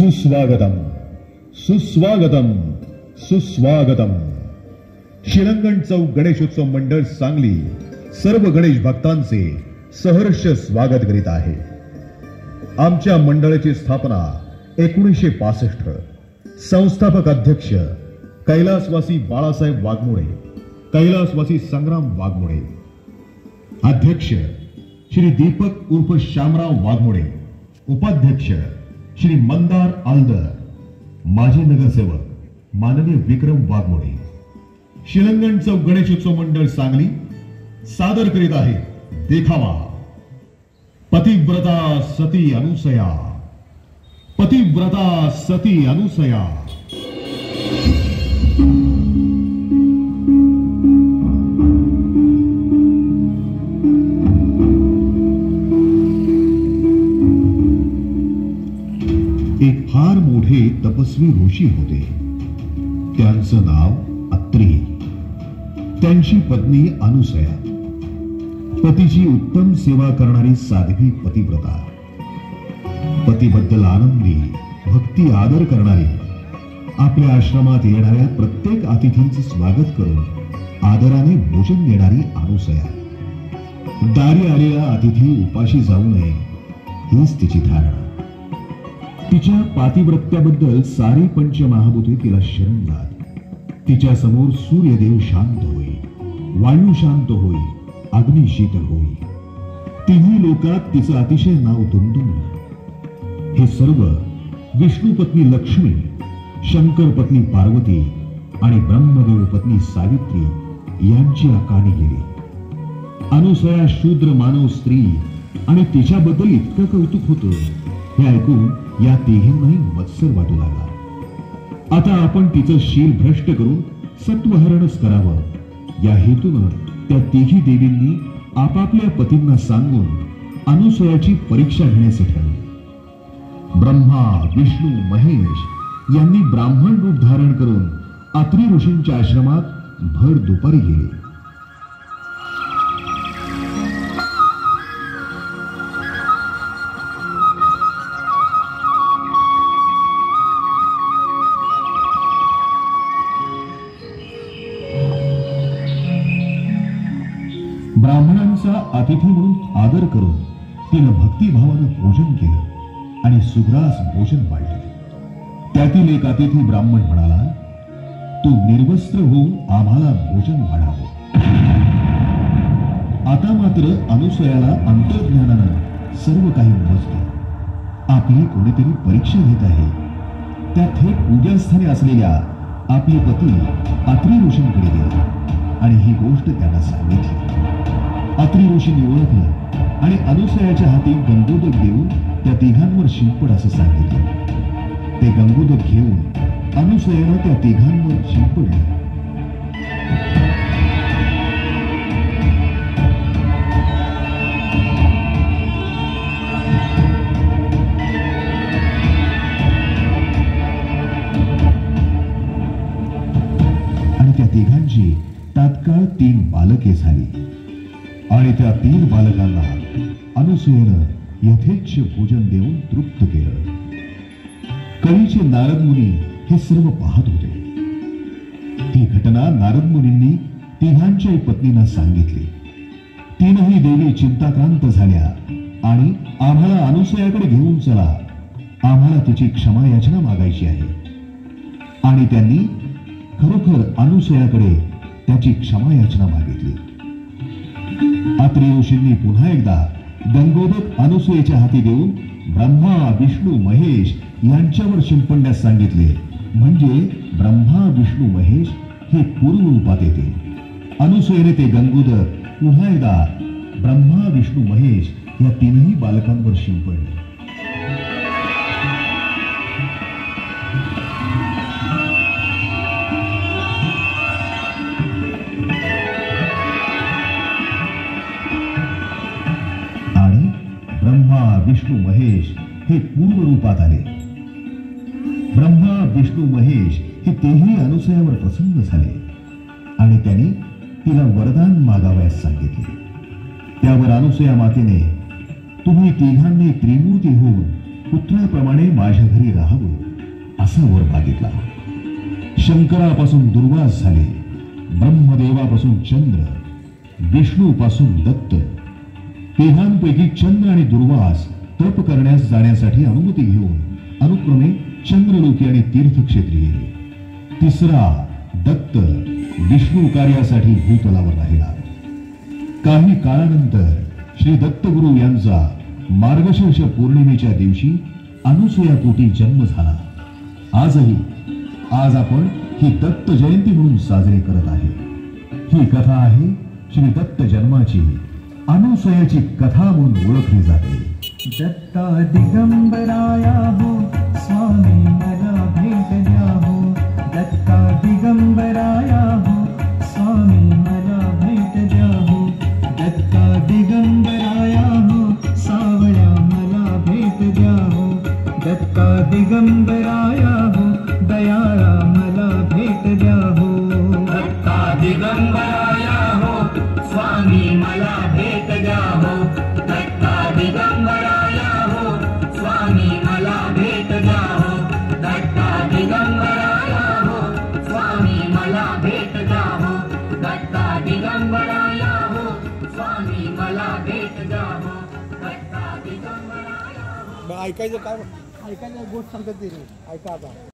सुस्वागतम सुस्वागतम सुस्वागतम. शिलंगण चौक गणेशोत्सव मंडळ सांगली सर्व गणेश भक्तांचे सहर्ष स्वागत करीत आहे. आमच्या मंडळाची स्थापना 1965. संस्थापक अध्यक्ष कैलासवासी बाळासाहेब वाघमोडे, कैलासवासी संग्राम वाघमोडे. अध्यक्ष श्री दीपक उर्फ श्यामराव वाघमोडे. उपाध्यक्ष श्री मंदार आलदर. माजी नगरसेवक माननीय विक्रम वाघमोडे. शिलंगण चौक गणेशोत्सव मंडळ सांगली सादर करीत आहे देखावा पतिव्रता सती अनुसया. पतिव्रता सती अनुसया. एक फार मोठे तपस्वी ऋषी होते. त्यांचं नाव अत्री. त्यांची पत्नी अनुसया. पतीची उत्तम सेवा करणारी साध्वी पतिव्रता. पतीबद्दल आनंदी भक्ती आदर करणारी, आपल्या आश्रमात येणाऱ्या प्रत्येक अतिथींचे स्वागत करून आदराने भोजन देणारी अनुसया. दारी आलेला अतिथी उपाशी जाऊ नये हीच तिची धारणा. तिच्या पातिव्रत्याबद्दल सारी पंचमहाभूते तिला शरण जात. तिच्या समोर सूर्यदेव शांत होई, वायू शांत होई, अग्नी शीतल होई. तिन्ही लोकात तिचं अतिशय नाव दुमदुमलं. हे सर्व विष्णू पत्नी लक्ष्मी, शंकर पत्नी पार्वती आणि ब्रह्मदेव पत्नी सावित्री यांची अकानी गेली. अनुसया शूद्र मानव स्त्री आणि तिच्याबद्दल इतकं कौतुक होतं हे ऐकून या तिघींनाही मत्सर वाटू लागला. आता आपण तिचं शील भ्रष्ट करून सत्वहरणच करावं या हेतून त्या तिघी देवींनी आपापल्या पतींना सांगून अनुसयाची परीक्षा घेण्याचे ठरवले. ब्रह्मा, विष्णू, महेश यांनी ब्राह्मण रूप धारण करून अत्री ऋषींच्या आश्रमात भर दुपारी गेले. ब्राह्मणांचा अतिथी म्हणून आदर करून तिनं भक्तिभावानं भोजन केलं आणि सुग्रास भोजन वाढले. त्यातील एक अतिथी ब्राह्मण म्हणाला, तू निर्वस्त्र होऊन आम्हाला भोजन वाढावं. आता मात्र अनुसयाला अंतर्ज्ञानानं सर्व काही उमजले. आपली कोणीतरी परीक्षा घेत आहे. त्या थेट पूजास्थानी असलेल्या आपले पती अत्री ऋषींकडे गेले आणि ही गोष्ट त्यांना सांगितली. अत्री ऋषींनी ओळखलं आणि अनुसयाच्या हाती गंगोदक देऊन त्या तिघांवर शिंपड असं सांगितलं. ते गंगोदक घेऊन अनुसयानं त्या तिघांवर शिंपडले. आणि त्या तिघांची तात्काळ 3 बालके झाली आणि त्या 3 बालकांना अनुसयेनं यथेच्छ भोजन देऊन तृप्त केलं. कवीचे नारद मुनी हे सर्व पाहत होते. ही घटना नारद मुनींनी तिघांच्या पत्नींना सांगितली. तीनही देवी चिंताक्रांत झाल्या आणि आम्हाला अनुसयाकडे घेऊन चला, आम्हाला तिची क्षमा याचना मागायची आहे. आणि त्यांनी खरोखर अनुसयाकडे त्याची क्षमा याचना मागितली. अत्री ऋषींनी पुन्हा एकदा गंगोदक अनुसयेच्या हाती देऊन ब्रह्मा, विष्णू, महेश यांच्यावर शिंपडण्यास सांगितले. म्हणजे ब्रह्मा, विष्णू, महेश हे पूर्व रूपात येते. अनुसयेने ते गंगोदक पुन्हा एकदा ब्रह्मा, विष्णू, महेश या 3ही बालकांवर शिंपडले. ब्रह्मा, विष्णू, महेश हे पूर्व रूपात आले. ब्रह्मा, विष्णू, महेश हे तेही अनुसयावर प्रसन्न झाले आणि त्यांनी तिला वरदान मागावयास सांगितले. त्यावर अनुसया मातेने तुम्ही तिघांनी त्रिमूर्ती होऊन पुत्राप्रमाणे माझ्या घरी राहावं असा वर मागितला. शंकरापासून दुर्वास झाले, ब्रह्मदेवापासून चंद्र, विष्णूपासून दत्त. तिघांपैकी चंद्र आणि दुर्वास तप करण्यास जाण्यासाठी अनुमती घेऊन अनुक्रमे चंद्रलोकी आणि तीर्थक्षेत्री गेले. तिसरा दत्त विष्णू कार्यासाठी भूतलावर राहिला. काही काळानंतर श्री दत्तगुरु यांचा मार्गशीर्ष पौर्णिमेच्या दिवशी अनुसूयापोटी जन्म झाला. आज आपण ही दत्त जयंती म्हणून साजरी करत आहे. ही कथा आहे श्री दत्त जन्माची, अनुसूयाची कथा म्हणून ओळखली जाते. दत्ता दिगंबराया हो स्वामी मला भेट द्या हो. दत्ता दिगंबराया हो स्वामी मला भेट द्या हो. दत्ता दिगंबराया हो सावळ्या मला भेट द्या हो. दत्ता दिगंबराया हो दयाळा मला भेट द्या हो. दत्ता दिगंबराया हो स्वामी मला भेट द्या हो. दत्ता दिगंबराया हो स्वामी मला भेट द्या हो. दत्ता दिगंबराया हो स्वामी मला भेट द्या हो. दत्ता दिगंबराया हो स्वामी मला भेट द्या हो. दत्ता दिगंबराया हो. ऐकायचं काय ऐकायला गोष्ट सांगतात ते ऐका आता.